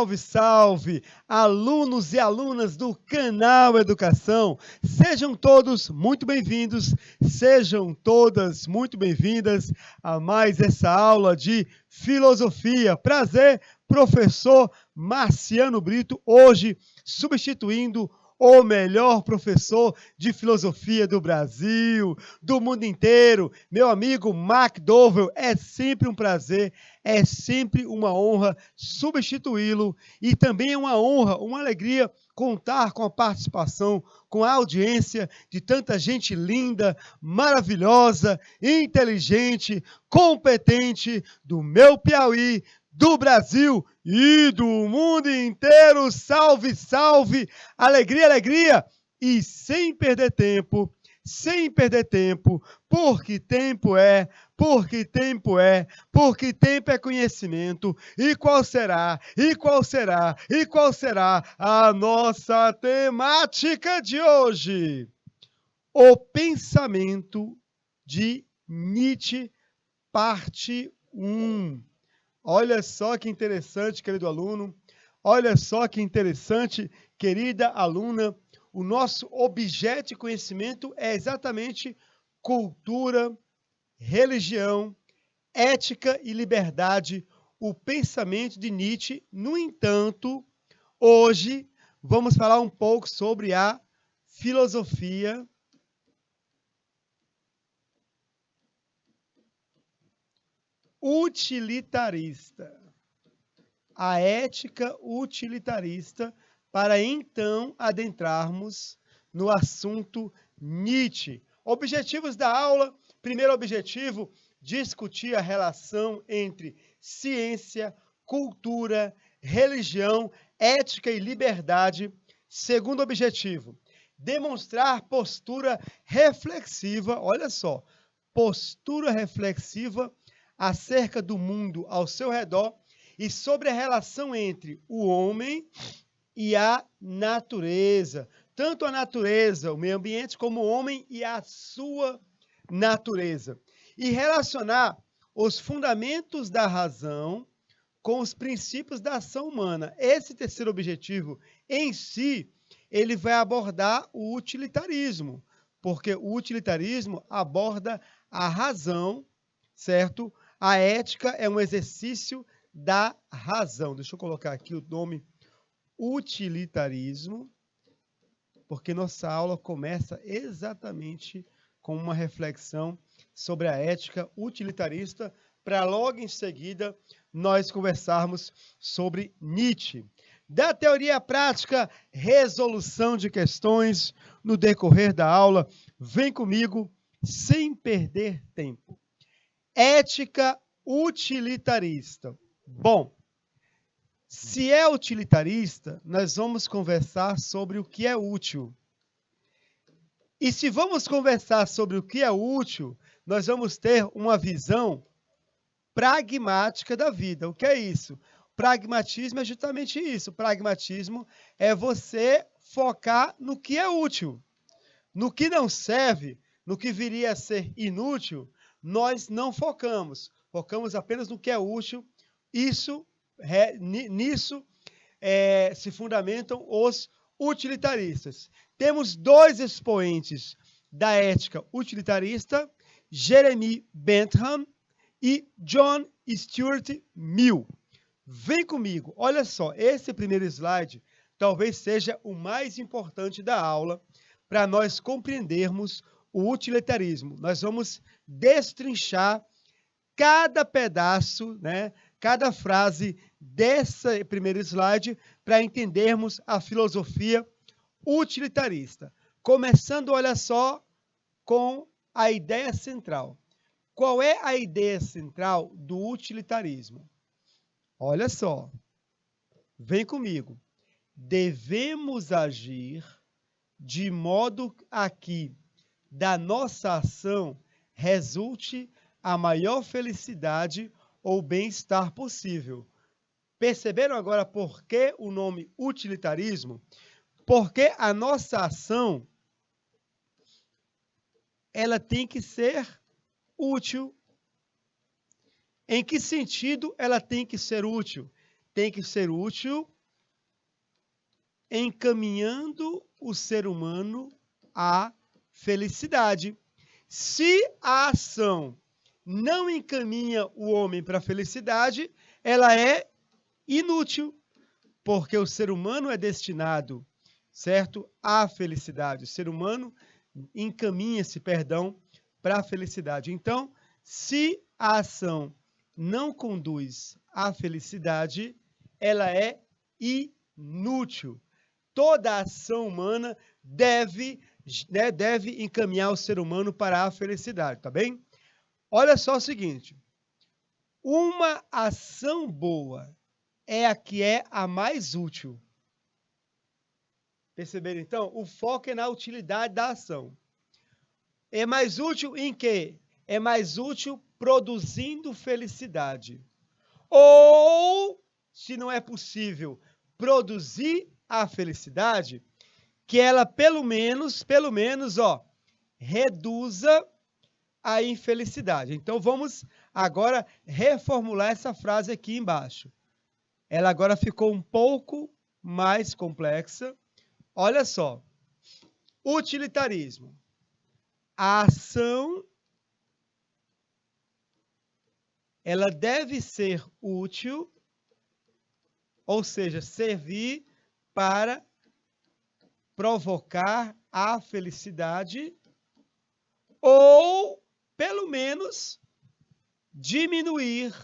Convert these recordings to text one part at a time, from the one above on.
salve, salve, alunos e alunas do canal Educação. Sejam todos muito bem-vindos, sejam todas muito bem-vindas a mais essa aula de filosofia. Prazer, professor Marciano Brito, hoje substituindo o melhor professor de filosofia do Brasil, do mundo inteiro, meu amigo Mark Dovell. É sempre um prazer, é sempre uma honra substituí-lo e também é uma honra, uma alegria contar com a participação, com a audiência de tanta gente linda, maravilhosa, inteligente, competente do meu Piauí, do Brasil e do mundo inteiro. Salve, salve, alegria, alegria! E sem perder tempo, porque tempo é conhecimento. E qual será a nossa temática de hoje? O pensamento de Nietzsche, parte 1. Olha só que interessante, querido aluno. Olha só que interessante, querida aluna. O nosso objeto de conhecimento é exatamente cultura, religião, ética e liberdade, o pensamento de Nietzsche. No entanto, hoje vamos falar um pouco sobre a filosofia utilitarista, a ética utilitarista, para então adentrarmos no assunto Nietzsche. Objetivos da aula: primeiro objetivo, discutir a relação entre ciência, cultura, religião, ética e liberdade. Segundo objetivo, demonstrar postura reflexiva, olha só, postura reflexiva acerca do mundo ao seu redor e sobre a relação entre o homem e a natureza. Tanto a natureza, o meio ambiente, como o homem e a sua natureza. E relacionar os fundamentos da razão com os princípios da ação humana. Esse terceiro objetivo, em si, ele vai abordar o utilitarismo, porque o utilitarismo aborda a razão, certo? A ética é um exercício da razão. Deixa eu colocar aqui o nome utilitarismo, porque nossa aula começa exatamente com uma reflexão sobre a ética utilitarista, para logo em seguida nós conversarmos sobre Nietzsche. Da teoria à prática, resolução de questões no decorrer da aula. Vem comigo, sem perder tempo. Ética utilitarista. Bom, se é utilitarista, nós vamos conversar sobre o que é útil. E se vamos conversar sobre o que é útil, nós vamos ter uma visão pragmática da vida. O que é isso? Pragmatismo é justamente isso. Pragmatismo é você focar no que é útil. No que não serve, no que viria a ser inútil, nós não focamos. Focamos apenas no que é útil. Nisso se fundamentam os utilitaristas. Temos dois expoentes da ética utilitarista, Jeremy Bentham e John Stuart Mill. Vem comigo, olha só, esse primeiro slide talvez seja o mais importante da aula para nós compreendermos o utilitarismo. Nós vamos destrinchar cada pedaço, né, cada frase desse primeiro slide para entendermos a filosofia utilitarista. Começando, olha só, com a ideia central. Qual é a ideia central do utilitarismo? Olha só, vem comigo. Devemos agir de modo a que da nossa ação resulte a maior felicidade ou bem-estar possível. Perceberam agora por que o nome utilitarismo? Porque a nossa ação, ela tem que ser útil. Em que sentido ela tem que ser útil? tem que ser útil, encaminhando o ser humano à felicidade. Se a ação não encaminha o homem para a felicidade, ela é inútil, porque o ser humano é destinado, certo, à felicidade. O ser humano encaminha-se, para a felicidade. Então, se a ação não conduz à felicidade, ela é inútil. Toda ação humana deve encaminhar o ser humano para a felicidade, tá bem? Olha só o seguinte, uma ação boa é a que é a mais útil. Perceberam, então? O foco é na utilidade da ação. É mais útil em quê? É mais útil produzindo felicidade. Ou, se não é possível produzir a felicidade, que ela pelo menos, reduza a infelicidade. Então vamos agora reformular essa frase aqui embaixo. Ela agora ficou um pouco mais complexa. Olha só. Utilitarismo. A ação ela deve ser útil, ou seja, servir para provocar a felicidade ou, pelo menos, diminuir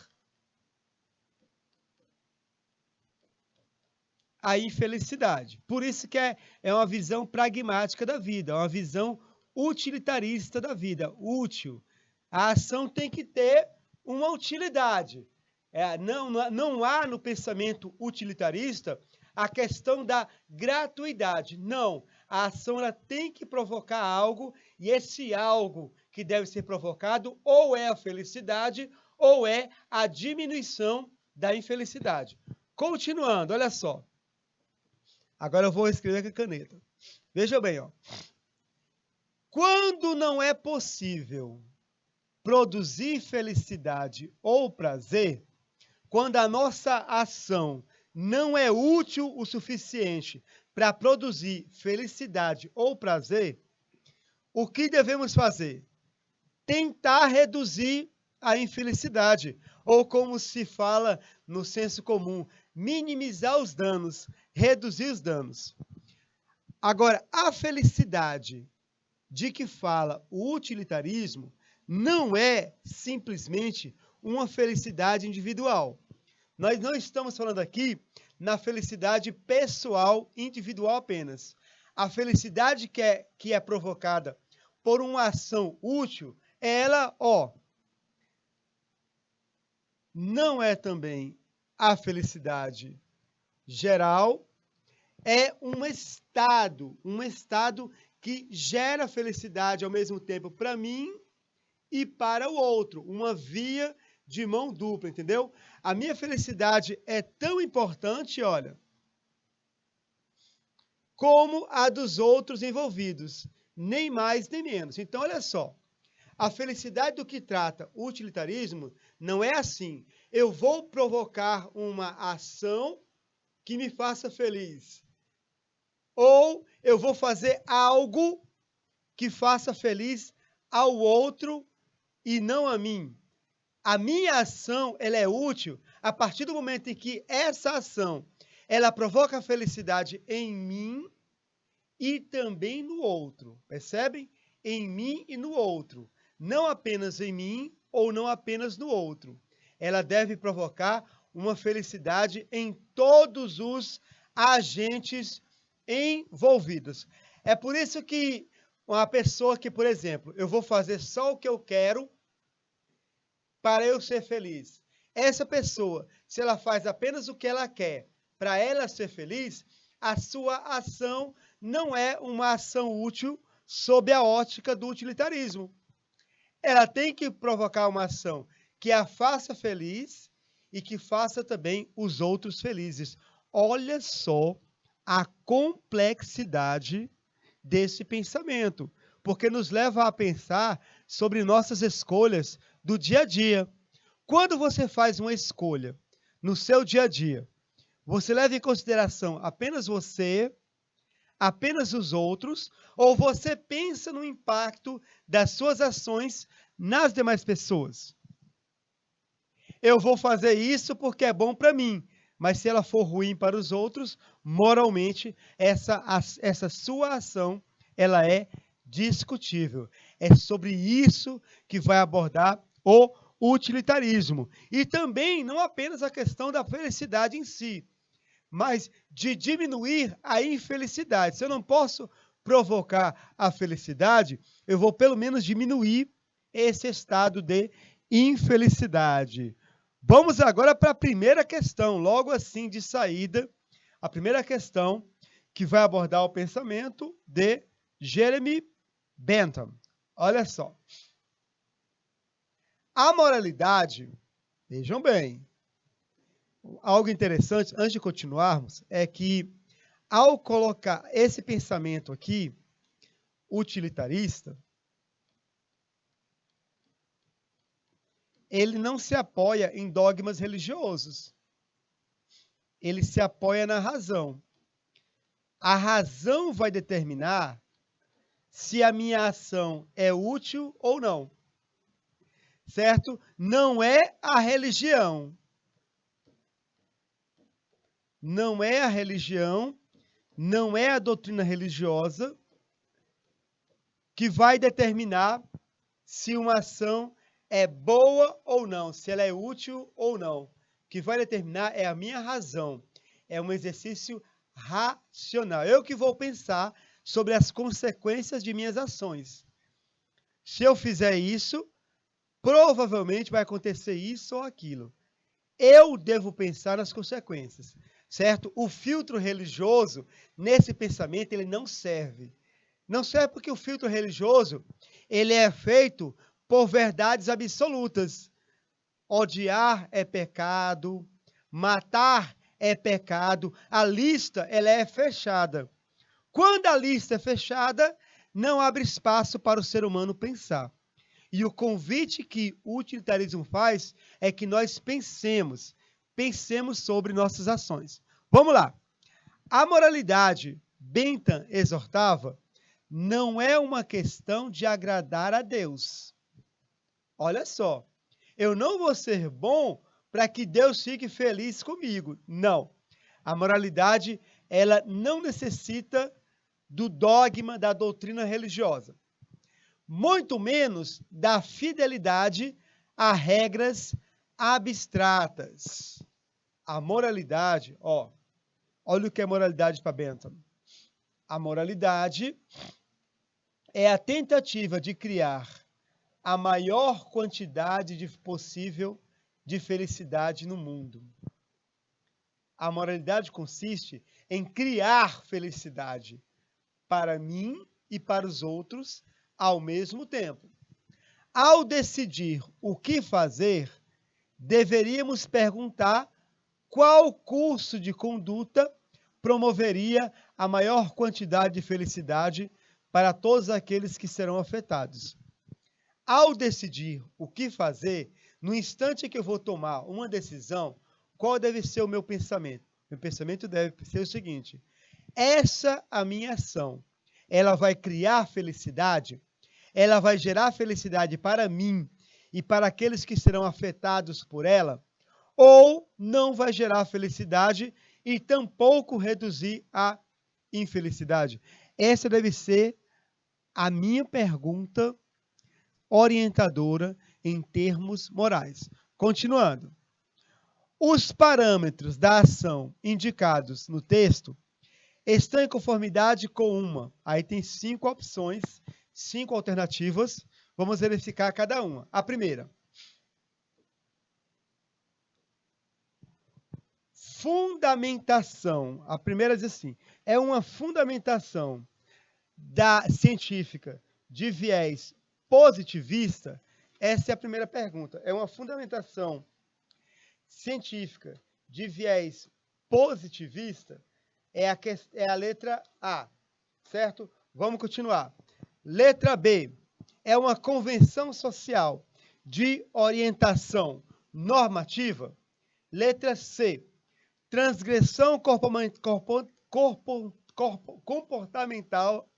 a infelicidade. Por isso que é uma visão pragmática da vida, é uma visão utilitarista da vida, útil. A ação tem que ter uma utilidade. Não há no pensamento utilitarista a questão da gratuidade. Não, a ação ela tem que provocar algo e esse algo que deve ser provocado ou é a felicidade ou é a diminuição da infelicidade. Continuando, olha só. Agora eu vou escrever com a caneta. Veja bem, ó. Quando não é possível produzir felicidade ou prazer, quando a nossa ação não é útil o suficiente para produzir felicidade ou prazer, o que devemos fazer? Tentar reduzir a infelicidade, ou como se fala no senso comum, minimizar os danos, reduzir os danos. Agora, a felicidade de que fala o utilitarismo não é simplesmente uma felicidade individual. Nós não estamos falando aqui na felicidade pessoal, individual apenas. A felicidade que é provocada por uma ação útil, ela, não é também a felicidade geral, é um estado que gera felicidade ao mesmo tempo para mim e para o outro, uma via de mão dupla, entendeu? A minha felicidade é tão importante, olha, como a dos outros envolvidos, nem mais nem menos. Então, olha só, a felicidade do que trata o utilitarismo não é assim, eu vou provocar uma ação que me faça feliz, ou eu vou fazer algo que faça feliz ao outro e não a mim. A minha ação ela é útil a partir do momento em que essa ação ela provoca felicidade em mim e também no outro. Percebem? Em mim e no outro. Não apenas em mim ou não apenas no outro. Ela deve provocar uma felicidade em todos os agentes envolvidos. É por isso que uma pessoa que, por exemplo, eu vou fazer só o que eu quero para eu ser feliz. Essa pessoa, se ela faz apenas o que ela quer para ela ser feliz, a sua ação não é uma ação útil sob a ótica do utilitarismo. Ela tem que provocar uma ação que a faça feliz e que faça também os outros felizes. Olha só a complexidade desse pensamento, porque nos leva a pensar sobre nossas escolhas do dia a dia. Quando você faz uma escolha no seu dia a dia, Você leva em consideração apenas você, apenas os outros, ou você pensa no impacto das suas ações nas demais pessoas? Eu vou fazer isso porque é bom para mim, mas se ela for ruim para os outros, moralmente, essa sua ação, ela é discutível. É sobre isso que vai abordar o utilitarismo. E também não apenas a questão da felicidade em si, mas de diminuir a infelicidade. Se eu não posso provocar a felicidade, eu vou pelo menos diminuir esse estado de infelicidade. Vamos agora para a primeira questão, logo assim de saída, a primeira questão que vai abordar o pensamento de Jeremy Bentham. Olha só. A moralidade, vejam bem, algo interessante, antes de continuarmos, é que ao colocar esse pensamento aqui, utilitarista, ele não se apoia em dogmas religiosos. Ele se apoia na razão. A razão vai determinar se a minha ação é útil ou não. Certo? Não é a religião. Não é a religião, não é a doutrina religiosa que vai determinar se uma ação é boa ou não, se ela é útil ou não. O que vai determinar é a minha razão. É um exercício racional. Eu que vou pensar sobre as consequências de minhas ações. Se eu fizer isso, provavelmente vai acontecer isso ou aquilo. Eu devo pensar nas consequências, certo? O filtro religioso, nesse pensamento, ele não serve. Não serve porque o filtro religioso, ele é feito por verdades absolutas. Odiar é pecado, matar é pecado. A lista, ela é fechada. Quando a lista é fechada, não abre espaço para o ser humano pensar. E o convite que o utilitarismo faz é que nós pensemos sobre nossas ações. Vamos lá. A moralidade, Bentham exortava, não é uma questão de agradar a Deus. Olha só, eu não vou ser bom para que Deus fique feliz comigo. Não. A moralidade, ela não necessita do dogma da doutrina religiosa. Muito menos da fidelidade a regras abstratas. A moralidade, olha o que é moralidade para Bentham. A moralidade é a tentativa de criar a maior quantidade possível de felicidade no mundo. A moralidade consiste em criar felicidade para mim e para os outros ao mesmo tempo. Ao decidir o que fazer, deveríamos perguntar qual curso de conduta promoveria a maior quantidade de felicidade para todos aqueles que serão afetados. Ao decidir o que fazer, no instante que eu vou tomar uma decisão, qual deve ser o meu pensamento? Meu pensamento deve ser o seguinte: essa a minha ação, ela vai criar felicidade? Ela vai gerar felicidade para mim e para aqueles que serão afetados por ela? Ou não vai gerar felicidade e tampouco reduzir a infelicidade? Essa deve ser a minha pergunta orientadora em termos morais. Continuando. Os parâmetros da ação indicados no texto estão em conformidade com uma. Aí tem 5 opções, 5 alternativas. Vamos verificar cada uma. A primeira. Fundamentação. A primeira diz assim, é uma fundamentação científica de viés positivista? Essa é a primeira pergunta. É uma fundamentação científica de viés positivista? É a letra A, certo? Vamos continuar. Letra B. É uma convenção social de orientação normativa? Letra C. transgressão comportamental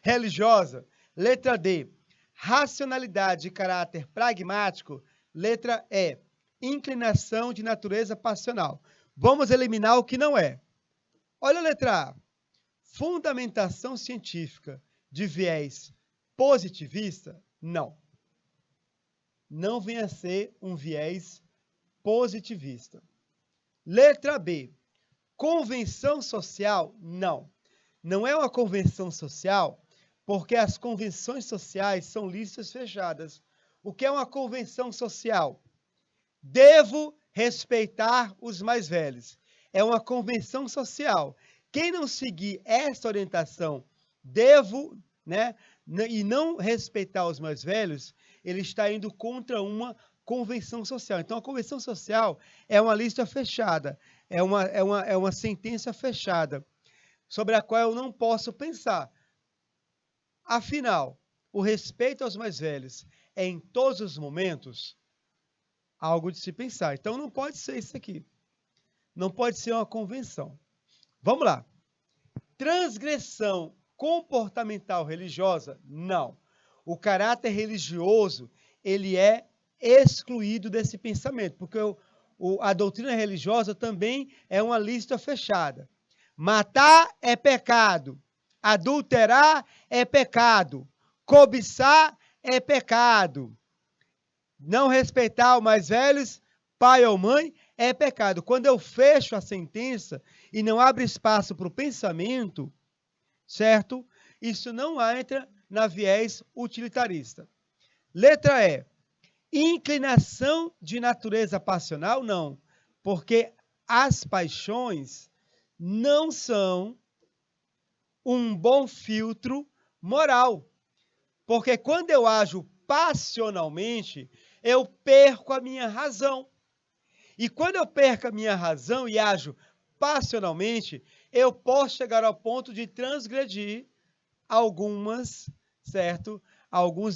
religiosa. Letra D, racionalidade de caráter pragmático. Letra E, inclinação de natureza passional. Vamos eliminar o que não é. Olha a letra A. Fundamentação científica de viés positivista? Não. Não vem a ser um viés positivista. Letra B. Convenção social? Não. Não é uma convenção social, porque as convenções sociais são listas fechadas. O que é uma convenção social? Devo respeitar os mais velhos. É uma convenção social. Quem não seguir essa orientação, devo, e não respeitar os mais velhos, ele está indo contra uma convenção social. Então, a convenção social é uma lista fechada, é uma sentença fechada, sobre a qual eu não posso pensar. Afinal, o respeito aos mais velhos é em todos os momentos algo de se pensar. Então, não pode ser isso aqui. Não pode ser uma convenção. Vamos lá. Transgressão comportamental religiosa? Não. O caráter religioso, ele é excluído desse pensamento, porque a doutrina religiosa também é uma lista fechada. Matar é pecado. Adulterar é pecado. Cobiçar é pecado. Não respeitar os mais velhos, pai ou mãe, é pecado. Quando eu fecho a sentença e não abro espaço para o pensamento, certo? Isso não entra na viés utilitarista. Letra E. Inclinação de natureza passional? Não. Porque as paixões não são um bom filtro moral. Porque quando eu ajo passionalmente, eu perco a minha razão. E quando eu perco a minha razão e ajo passionalmente, eu posso chegar ao ponto de transgredir alguns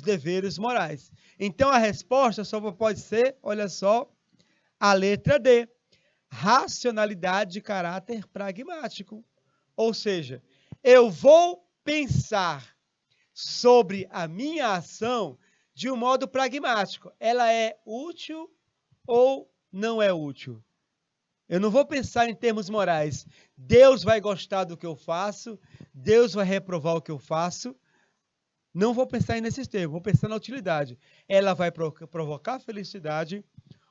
deveres morais. Então, a resposta só pode ser, olha só, a letra D. Racionalidade de caráter pragmático. Ou seja, eu vou pensar sobre a minha ação de um modo pragmático. Ela é útil ou não é útil? Eu não vou pensar em termos morais. Deus vai gostar do que eu faço, Deus vai reprovar o que eu faço. Não vou pensar nesses termos, vou pensar na utilidade. Ela vai provocar felicidade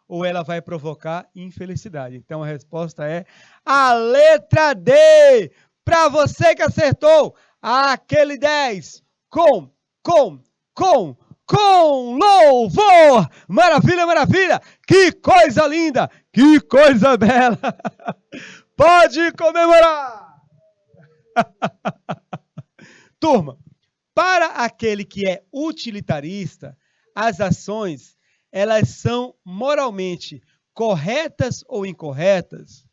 ou ela vai provocar infelicidade? Então, a resposta é a letra D. Para você que acertou, aquele 10 com louvor. Maravilha, maravilha. Que coisa linda, que coisa bela. Pode comemorar. Turma, para aquele que é utilitarista, as ações, elas são moralmente corretas ou incorretas,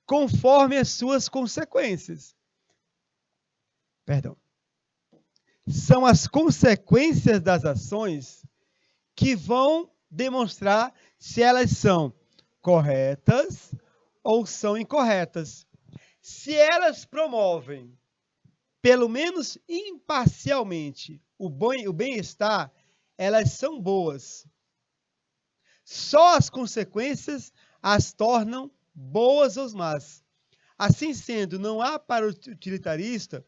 conforme as suas consequências. Perdão. São as consequências das ações que vão demonstrar se elas são corretas ou são incorretas. Se elas promovem, pelo menos imparcialmente, o bem-estar, elas são boas. Só as consequências as tornam boas ou más. Assim sendo, não há para o utilitarista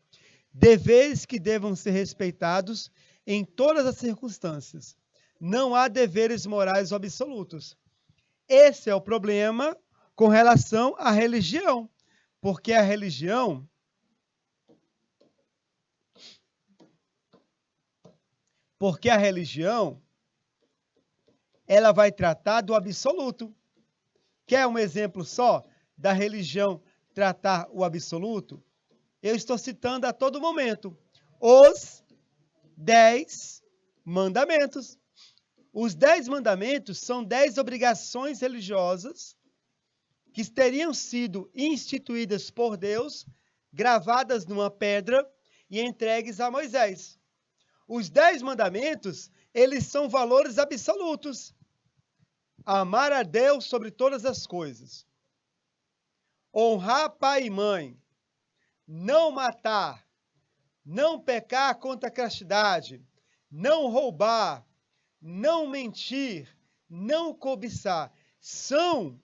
deveres que devam ser respeitados em todas as circunstâncias. Não há deveres morais absolutos. Esse é o problema com relação à religião, porque a religião ela vai tratar do absoluto. Quer um exemplo só da religião tratar o absoluto? Eu estou citando a todo momento os 10 mandamentos. Os 10 mandamentos são 10 obrigações religiosas que teriam sido instituídas por Deus, gravadas numa pedra e entregues a Moisés. Os 10 mandamentos, eles são valores absolutos. Amar a Deus sobre todas as coisas. honrar pai e mãe, não matar, não pecar contra a castidade, não roubar, não mentir, não cobiçar, são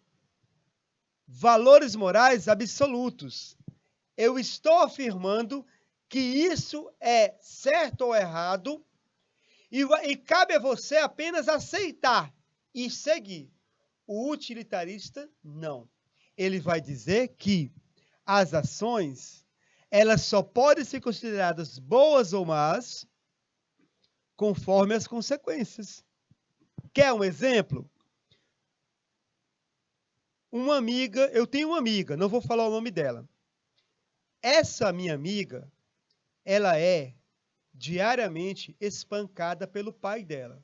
valores morais absolutos. Eu estou afirmando que isso é certo ou errado e cabe a você apenas aceitar e seguir. O utilitarista, não. Ele vai dizer que as ações, elas só podem ser consideradas boas ou más conforme as consequências. Quer um exemplo? Eu tenho uma amiga, não vou falar o nome dela. Essa minha amiga, ela é diariamente espancada pelo pai dela.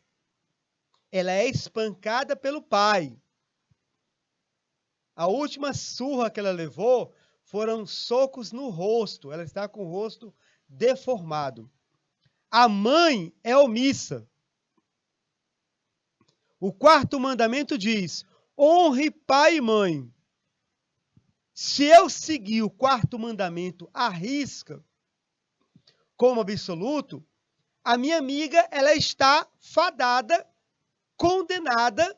Ela é espancada pelo pai. A última surra que ela levou foram socos no rosto. Ela está com o rosto deformado. A mãe é omissa. O quarto mandamento diz: honre pai e mãe. Se eu seguir o quarto mandamento à risca, como absoluto, a minha amiga ela está fadada, condenada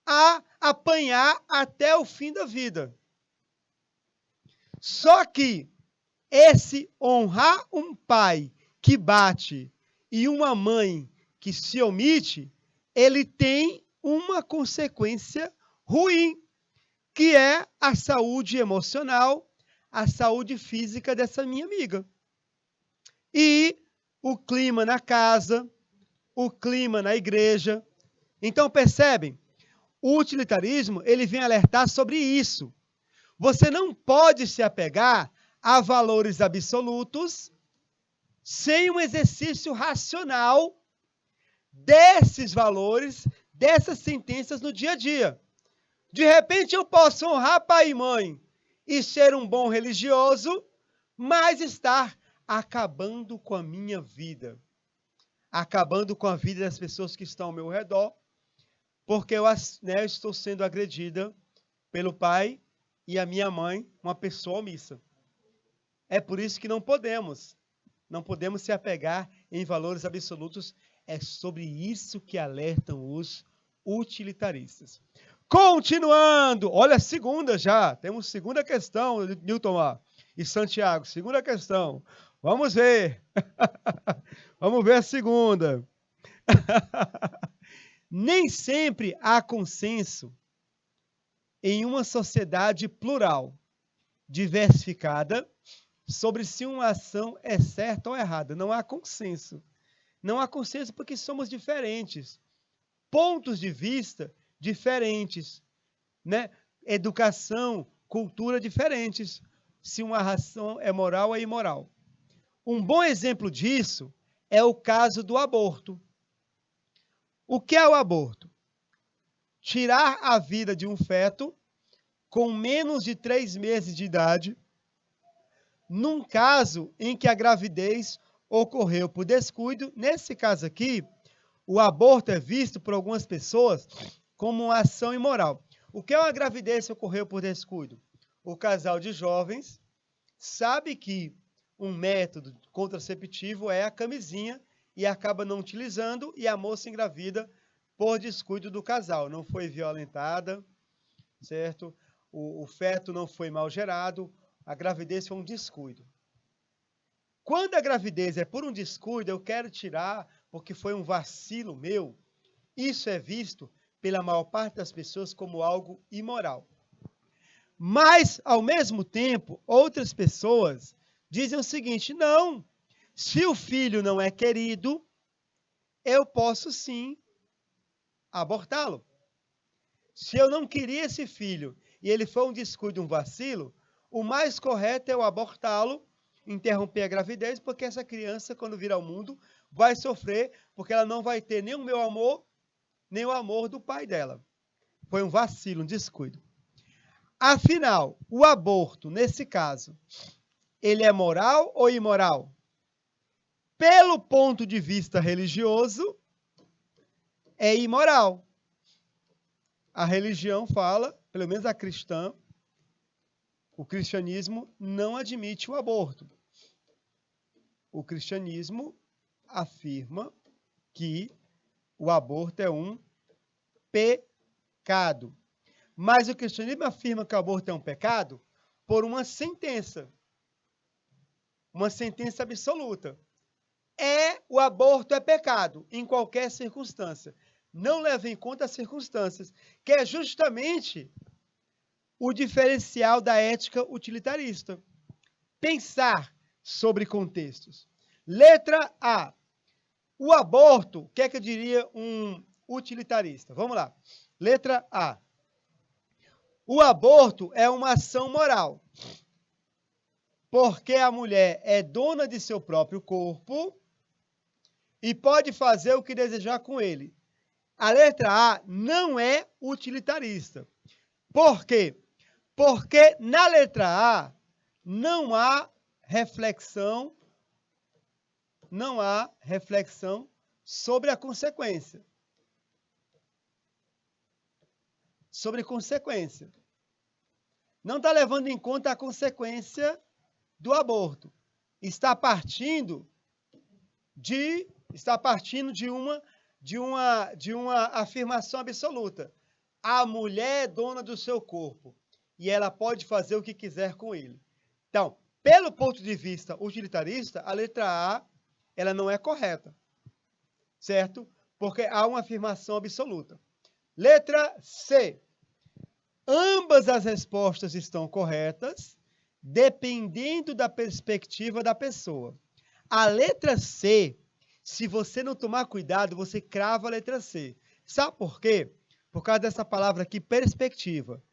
a apanhar até o fim da vida. Só que esse honrar um pai que bate e uma mãe que se omite, ele tem uma consequência ruim, que é a saúde emocional, a saúde física dessa minha amiga. E o clima na casa, o clima na igreja. Então, percebem? O utilitarismo, ele vem alertar sobre isso. Você não pode se apegar a valores absolutos sem um exercício racional desses valores, dessas sentenças no dia a dia. De repente eu posso honrar pai e mãe e ser um bom religioso, mas estar acabando com a minha vida, acabando com a vida das pessoas que estão ao meu redor, porque eu estou sendo agredida pelo pai e a minha mãe, uma pessoa omissa. É por isso que não podemos se apegar em valores absolutos. É sobre isso que alertam os utilitaristas. Continuando, olha a segunda já, temos segunda questão, Newton e Santiago, segunda questão. Vamos ver. Vamos ver a segunda. Nem sempre há consenso em uma sociedade plural, diversificada, sobre se uma ação é certa ou errada. Não há consenso. Não há consenso porque somos diferentes. Pontos de vista diferentes, né? Educação, cultura diferentes. Se uma ação é moral ou imoral. Um bom exemplo disso é o caso do aborto. O que é o aborto? Tirar a vida de um feto com menos de 3 meses de idade, num caso em que a gravidez ocorreu por descuido. Nesse caso aqui, o aborto é visto por algumas pessoas como uma ação imoral. O que é uma gravidez que ocorreu por descuido? O casal de jovens sabe que um método contraceptivo é a camisinha e acaba não utilizando e a moça engravida por descuido do casal. Não foi violentada, certo? O feto não foi mal gerado, a gravidez foi um descuido. Quando a gravidez é por um descuido, eu quero tirar porque foi um vacilo meu, isso é visto pela maior parte das pessoas como algo imoral. Mas, ao mesmo tempo, outras pessoas dizem o seguinte: não, se o filho não é querido, eu posso sim abortá-lo. Se eu não queria esse filho e ele foi um descuido, um vacilo, o mais correto é eu abortá-lo, interromper a gravidez, porque essa criança, quando vir ao mundo, vai sofrer, porque ela não vai ter nem o meu amor, nem o amor do pai dela. Foi um vacilo, um descuido. Afinal, o aborto, nesse caso, ele é moral ou imoral? Pelo ponto de vista religioso, é imoral. A religião fala, pelo menos a cristã, O cristianismo não admite o aborto. O cristianismo afirma que o aborto é um pecado. Mas o cristianismo afirma que o aborto é um pecado por uma sentença absoluta. O aborto é pecado em qualquer circunstância. Não leva em conta as circunstâncias, que é justamente o diferencial da ética utilitarista. Pensar sobre contextos. Letra A. O aborto, o que é que eu diria um utilitarista? Vamos lá. Letra A. O aborto é uma ação moral, porque a mulher é dona de seu próprio corpo e pode fazer o que desejar com ele. A letra A não é utilitarista. Por quê? Porque na letra A não há reflexão sobre a consequência. Sobre consequência. Não está levando em conta a consequência do aborto. Está partindo de uma afirmação absoluta. A mulher é dona do seu corpo e ela pode fazer o que quiser com ele. Então, pelo ponto de vista utilitarista, a letra A ela não é correta, certo? Porque há uma afirmação absoluta. Letra C. Ambas as respostas estão corretas, dependendo da perspectiva da pessoa. A letra C, se você não tomar cuidado, você crava a letra C. Sabe por quê? Por causa dessa palavra aqui, perspectiva.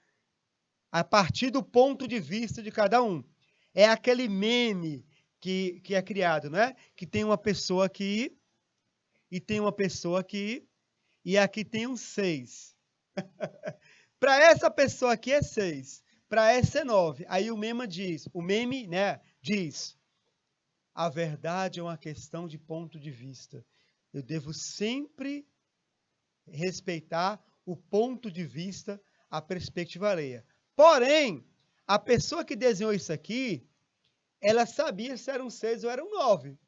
A partir do ponto de vista de cada um. É aquele meme que é criado, não é? Que tem uma pessoa aqui, e tem uma pessoa aqui, e aqui tem um 6. Para essa pessoa aqui é 6, para essa é 9. Aí o meme diz, diz, a verdade é uma questão de ponto de vista. Eu devo sempre respeitar o ponto de vista, a perspectiva alheia. Porém, a pessoa que desenhou isso aqui, ela sabia se era um 6 ou era um 9.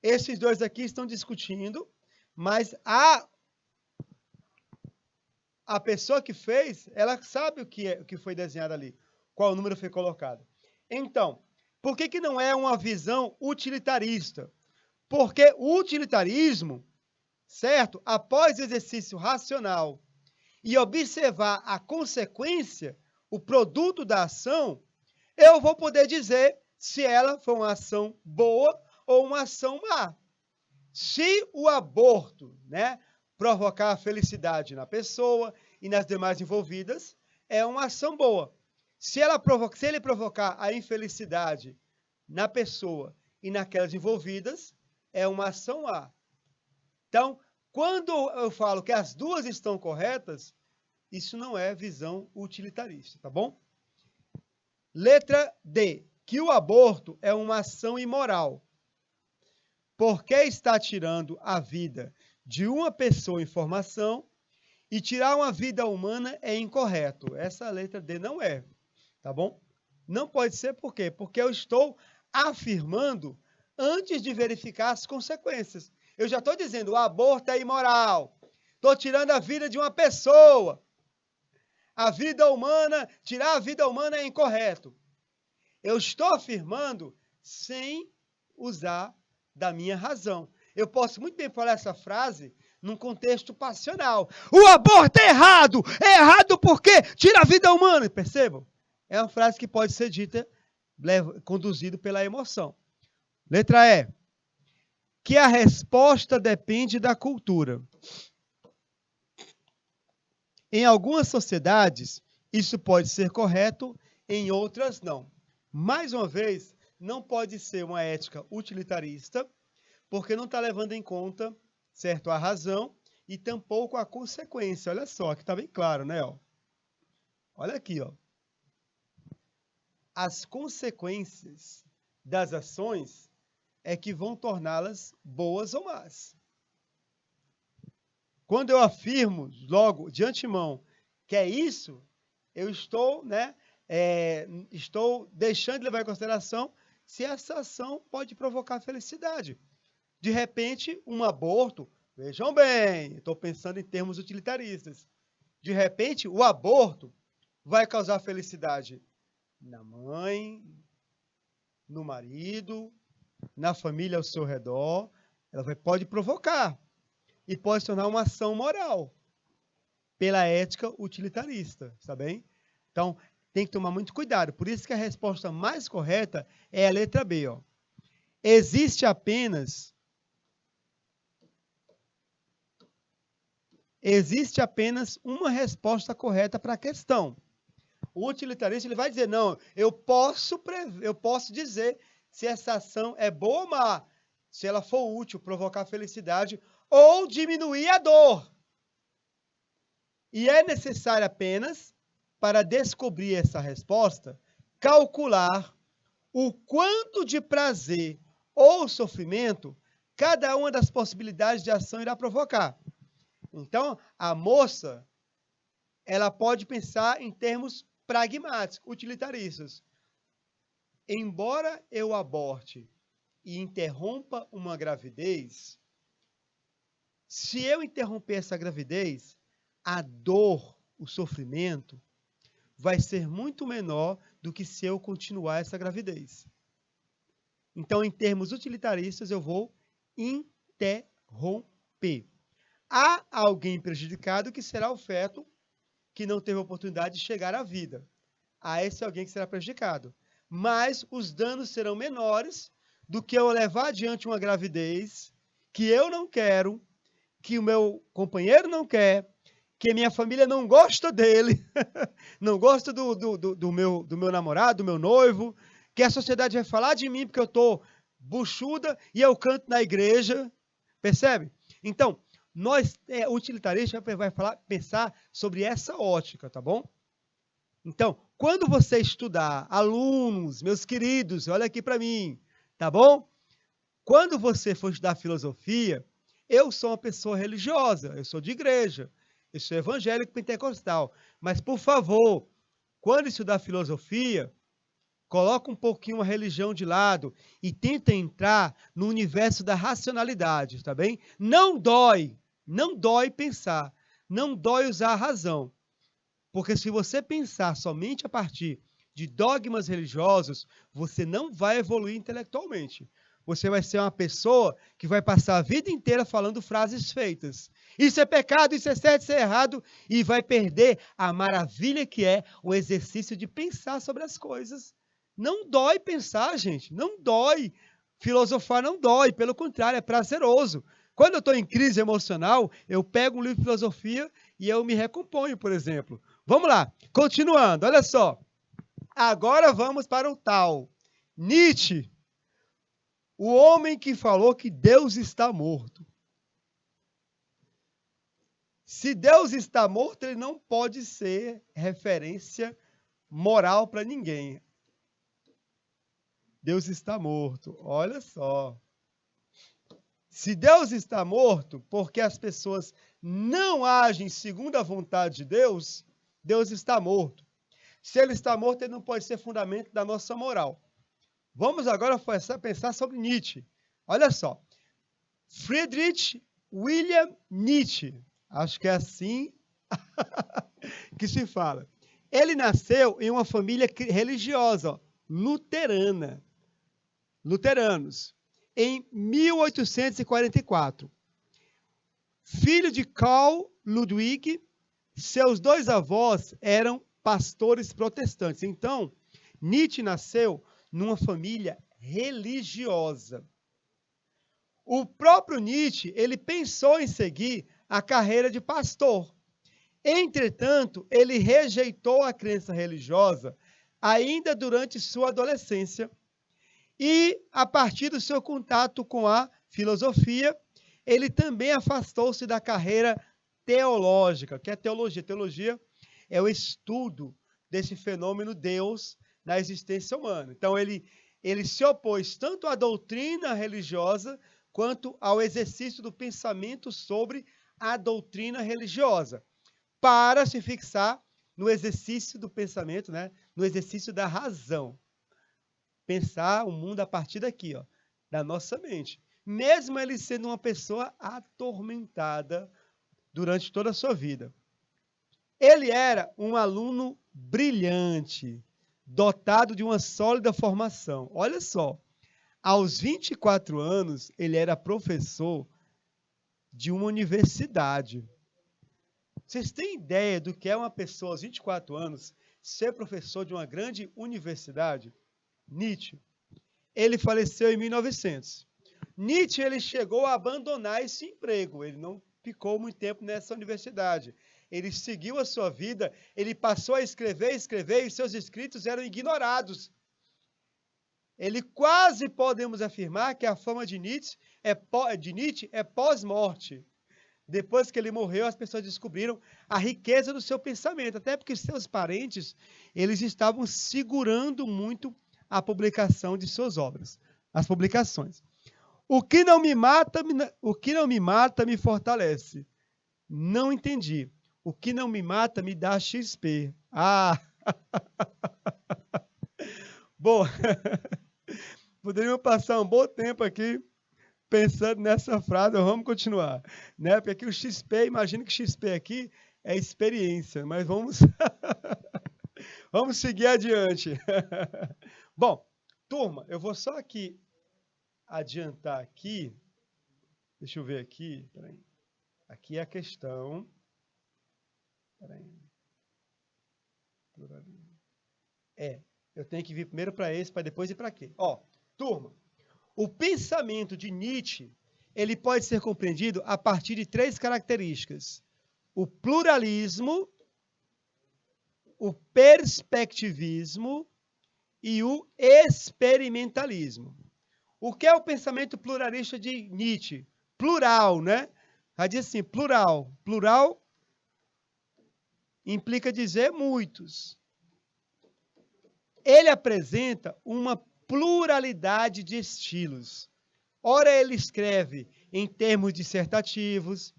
Esses dois aqui estão discutindo, mas a pessoa que fez, ela sabe o que foi desenhado ali, qual número foi colocado. Então, por que não é uma visão utilitarista? Porque o utilitarismo, certo? Após o exercício racional e observar a consequência, o produto da ação, eu vou poder dizer se ela foi uma ação boa ou uma ação má. Se o aborto, provocar a felicidade na pessoa e nas demais envolvidas, é uma ação boa. Se ele provocar a infelicidade na pessoa e naquelas envolvidas, é uma ação má. Então, quando eu falo que as duas estão corretas, isso não é visão utilitarista, tá bom? Letra D, que o aborto é uma ação imoral, porque está tirando a vida de uma pessoa em formação e tirar uma vida humana é incorreto. Essa letra D não é, tá bom? Não pode ser por quê? Porque eu estou afirmando antes de verificar as consequências. Eu já estou dizendo, o aborto é imoral. Estou tirando a vida de uma pessoa. Tirar a vida humana é incorreto. Eu estou afirmando sem usar da minha razão. Eu posso muito bem falar essa frase num contexto passional. O aborto é errado! É errado porque tira a vida humana. Percebam? É uma frase que pode ser dita conduzido pela emoção. Letra E. Que a resposta depende da cultura. Em algumas sociedades, isso pode ser correto, em outras não. Mais uma vez, não pode ser uma ética utilitarista, porque não está levando em conta, certo, a razão e tampouco a consequência. Olha só, aqui está bem claro, né? Olha aqui, ó. As consequências das ações é que vão torná-las boas ou más. Quando eu afirmo logo de antemão que é isso, eu estou, estou deixando de levar em consideração se essa ação pode provocar felicidade. De repente, um aborto, vejam bem, estou pensando em termos utilitaristas. De repente, o aborto vai causar felicidade na mãe, no marido, na família ao seu redor. Ela pode provocar e pode se tornar uma ação moral pela ética utilitarista, tá bem? Então, tem que tomar muito cuidado. Por isso que a resposta mais correta é a letra B. Ó. Existe apenas uma resposta correta para a questão. O utilitarista ele vai dizer, não, eu posso dizer se essa ação é boa ou má, se ela for útil, provocar felicidade ou diminuir a dor. E é necessário apenas, para descobrir essa resposta, calcular o quanto de prazer ou sofrimento cada uma das possibilidades de ação irá provocar. Então, a moça, ela pode pensar em termos pragmáticos, utilitaristas. Embora eu aborte e interrompa uma gravidez, se eu interromper essa gravidez, a dor, o sofrimento, vai ser muito menor do que se eu continuar essa gravidez. Então, em termos utilitaristas, eu vou interromper. Há alguém prejudicado que será o feto que não teve oportunidade de chegar à vida. Há esse alguém que será prejudicado. Mas os danos serão menores do que eu levar adiante uma gravidez que eu não quero, que o meu companheiro não quer, que a minha família não gosta dele, não gosta do meu namorado, do meu noivo, que a sociedade vai falar de mim porque eu estou buchuda e eu canto na igreja, percebe? Então, o utilitarista vai pensar sobre essa ótica, tá bom? Então, quando você estudar, alunos, meus queridos, olha aqui para mim, tá bom? Quando você for estudar filosofia, eu sou uma pessoa religiosa, eu sou de igreja, eu sou evangélico pentecostal, mas, por favor, quando estudar filosofia, coloca um pouquinho a religião de lado e tenta entrar no universo da racionalidade, tá bem? Não dói pensar, não dói usar a razão. Porque se você pensar somente a partir de dogmas religiosos, você não vai evoluir intelectualmente. Você vai ser uma pessoa que vai passar a vida inteira falando frases feitas. Isso é pecado, isso é certo, isso é errado, e vai perder a maravilha que é o exercício de pensar sobre as coisas. Não dói pensar, gente, não dói. Filosofar não dói, pelo contrário, é prazeroso. Quando eu estou em crise emocional, eu pego um livro de filosofia e eu me recomponho, por exemplo. Vamos lá, continuando, olha só. Agora vamos para o tal. Nietzsche, o homem que falou que Deus está morto. Se Deus está morto, ele não pode ser referência moral para ninguém. Deus está morto, olha só. Se Deus está morto, porque as pessoas não agem segundo a vontade de Deus, Deus está morto. Se ele está morto, ele não pode ser fundamento da nossa moral. Vamos agora pensar sobre Nietzsche. Olha só. Friedrich Wilhelm Nietzsche. Acho que é assim que se fala. Ele nasceu em uma família religiosa, ó, luterana. Luteranos. Em 1844. Filho de Karl Ludwig, seus dois avós eram pastores protestantes. Então, Nietzsche nasceu numa família religiosa. O próprio Nietzsche, ele pensou em seguir a carreira de pastor. Entretanto, ele rejeitou a crença religiosa ainda durante sua adolescência e, a partir do seu contato com a filosofia, ele também afastou-se da carreira teológica. O que é teologia? Teologia é o estudo desse fenômeno Deus na existência humana. Então, ele se opôs tanto à doutrina religiosa quanto ao exercício do pensamento sobre a doutrina religiosa, para se fixar no exercício do pensamento, né, no exercício da razão. Pensar o mundo a partir daqui, ó, da nossa mente. Mesmo ele sendo uma pessoa atormentada durante toda a sua vida. Ele era um aluno brilhante, dotado de uma sólida formação. Olha só, aos 24 anos, ele era professor de uma universidade. Vocês têm ideia do que é uma pessoa aos 24 anos ser professor de uma grande universidade? Nietzsche. Ele faleceu em 1900. Nietzsche ele chegou a abandonar esse emprego. Ele não ficou muito tempo nessa universidade. Ele seguiu a sua vida, ele passou a escrever, e seus escritos eram ignorados. Ele quase podemos afirmar que a fama de Nietzsche é pós-morte. Depois que ele morreu, as pessoas descobriram a riqueza do seu pensamento, até porque seus parentes, eles estavam segurando muito a publicação de suas obras, as publicações. O que não me mata, me fortalece. Não entendi. O que não me mata me dá XP. Ah! Bom, poderíamos passar um bom tempo aqui pensando nessa frase, vamos continuar, né? Porque aqui o XP, imagino que XP aqui é experiência, mas vamos vamos seguir adiante. Bom, turma, eu vou só aqui adiantar aqui, deixa eu ver aqui, peraí. Aqui é a questão, peraí. Eu tenho que vir primeiro para esse, para depois ir para aqui. Ó, turma, o pensamento de Nietzsche, ele pode ser compreendido a partir de 3 características: o pluralismo, o perspectivismo e o experimentalismo. O que é o pensamento pluralista de Nietzsche? Plural, né? Ela diz assim, plural. Plural implica dizer muitos. Ele apresenta uma pluralidade de estilos. Ora ele escreve em termos dissertativos,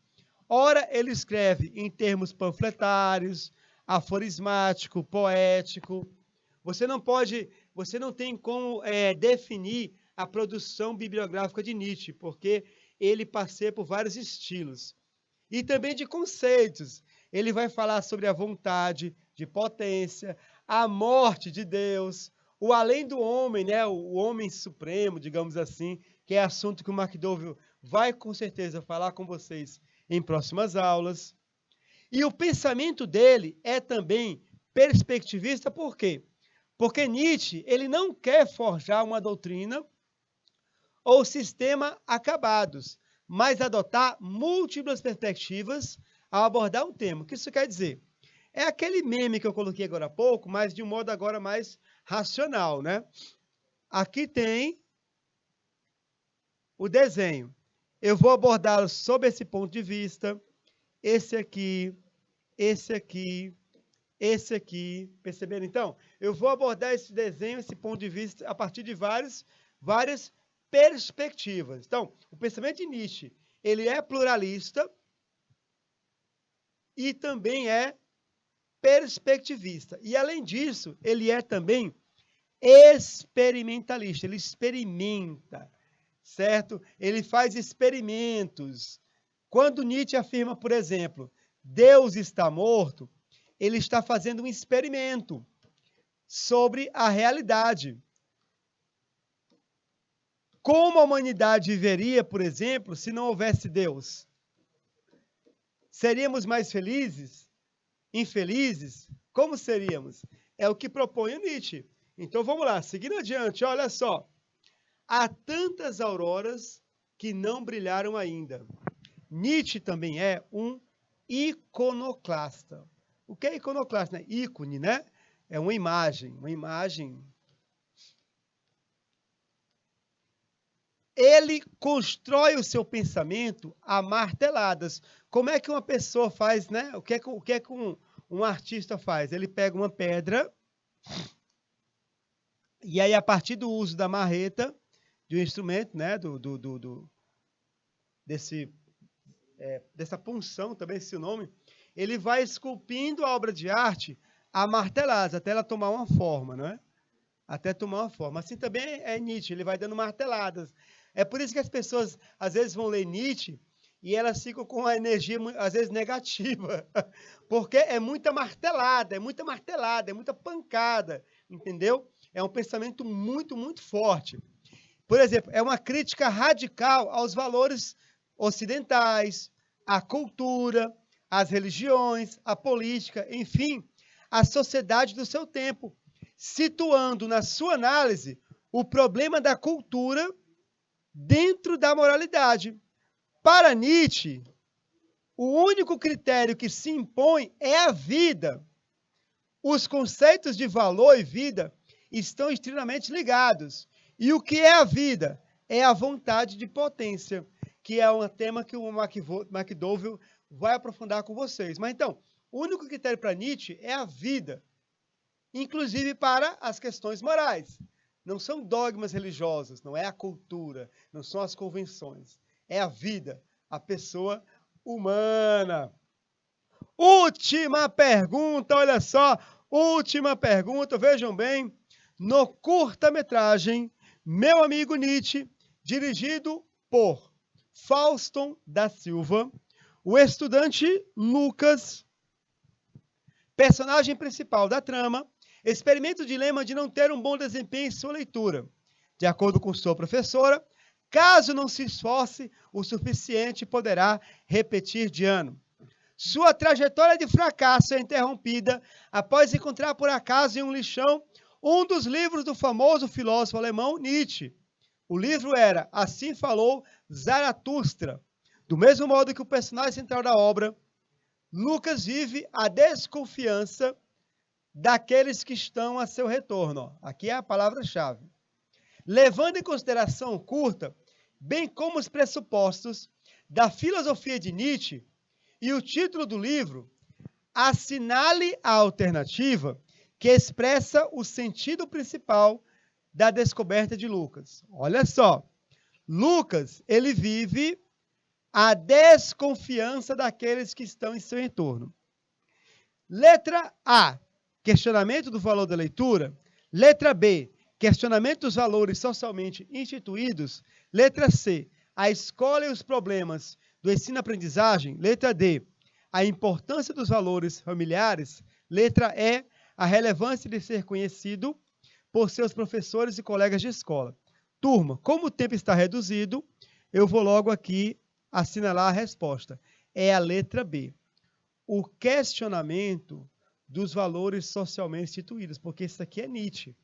ora ele escreve em termos panfletários, aforismático, poético. Você não tem como definir a produção bibliográfica de Nietzsche, porque ele passeia por vários estilos. E também de conceitos. Ele vai falar sobre a vontade de potência, a morte de Deus, o além do homem, né? O homem supremo, digamos assim, que é assunto que o McDowell vai com certeza falar com vocês em próximas aulas. E o pensamento dele é também perspectivista, por quê? Porque Nietzsche ele não quer forjar uma doutrina ou sistema acabados, mas adotar múltiplas perspectivas ao abordar um tema. O que isso quer dizer? É aquele meme que eu coloquei agora há pouco, mas de um modo agora mais racional, né? Aqui tem o desenho. Eu vou abordá-lo sob esse ponto de vista, esse aqui, esse aqui, esse aqui. Perceberam, então? Eu vou abordar esse desenho, esse ponto de vista, a partir de várias perspectivas. Então, o pensamento de Nietzsche, ele é pluralista e também é perspectivista. E, além disso, ele é também experimentalista. Ele experimenta, certo? Ele faz experimentos. Quando Nietzsche afirma, por exemplo, Deus está morto, ele está fazendo um experimento sobre a realidade. Como a humanidade viveria, por exemplo, se não houvesse Deus? Seríamos mais felizes? Infelizes? Como seríamos? É o que propõe o Nietzsche. Então vamos lá, seguindo adiante, olha só. Há tantas auroras que não brilharam ainda. Nietzsche também é um iconoclasta. O que é iconoclasta? Né? Ícone, né? É uma imagem. Ele constrói o seu pensamento a marteladas. Como é que uma pessoa faz, né? O que é que um artista faz? Ele pega uma pedra e aí, a partir do uso da marreta, de um instrumento, né? Dessa punção, também esse nome, ele vai esculpindo a obra de arte a marteladas, até ela tomar uma forma, não é? Até tomar uma forma. Assim também é Nietzsche, ele vai dando marteladas. É por isso que as pessoas, às vezes, vão ler Nietzsche e elas ficam com a energia, às vezes, negativa. Porque é muita martelada, é muita pancada, entendeu? É um pensamento muito, muito forte. Por exemplo, é uma crítica radical aos valores ocidentais, à cultura, às religiões, à política, enfim, à sociedade do seu tempo, situando na sua análise o problema da cultura dentro da moralidade. Para Nietzsche, o único critério que se impõe é a vida. Os conceitos de valor e vida estão extremamente ligados. E o que é a vida? É a vontade de potência, que é um tema que o McDowell vai aprofundar com vocês. Mas então, o único critério para Nietzsche é a vida, inclusive para as questões morais. Não são dogmas religiosos, não é a cultura, não são as convenções. É a vida, a pessoa humana. Última pergunta, olha só. Última pergunta, vejam bem. No curta-metragem Meu Amigo Nietzsche, dirigido por Fauston da Silva, o estudante Lucas, personagem principal da trama, experimenta o dilema de não ter um bom desempenho em sua leitura. De acordo com sua professora, caso não se esforce o suficiente, poderá repetir de ano. Sua trajetória de fracasso é interrompida após encontrar por acaso em um lixão um dos livros do famoso filósofo alemão Nietzsche. O livro era Assim Falou Zaratustra. Do mesmo modo que o personagem central da obra, Lucas vive a desconfiança daqueles que estão a seu retorno. Aqui é a palavra-chave. Levando em consideração o curta, bem como os pressupostos da filosofia de Nietzsche e o título do livro, assinale a alternativa que expressa o sentido principal da descoberta de Lucas. Olha só, Lucas, ele vive a desconfiança daqueles que estão em seu entorno. Letra A, questionamento do valor da leitura. Letra B, questionamento dos valores socialmente instituídos. Letra C, a escola e os problemas do ensino-aprendizagem. Letra D, a importância dos valores familiares. Letra E, a relevância de ser conhecido por seus professores e colegas de escola. Turma, como o tempo está reduzido, eu vou logo aqui assinalar a resposta. É a letra B. O questionamento dos valores socialmente instituídos, porque isso aqui é Nietzsche.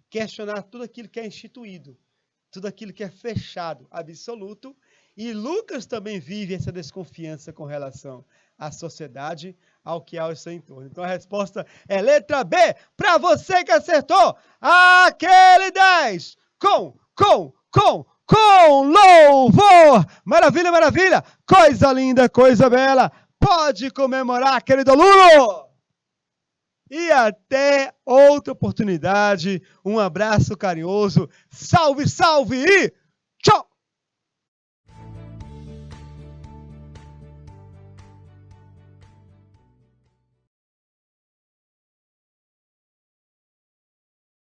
Questionar tudo aquilo que é instituído, tudo aquilo que é fechado, absoluto. E Lucas também vive essa desconfiança com relação à sociedade, ao que há ao seu entorno. Então a resposta é letra B, para você que acertou aquele 10 com louvor. Maravilha, maravilha, coisa linda, coisa bela. Pode comemorar, querido aluno. E até outra oportunidade. Um abraço carinhoso. Salve, salve e tchau!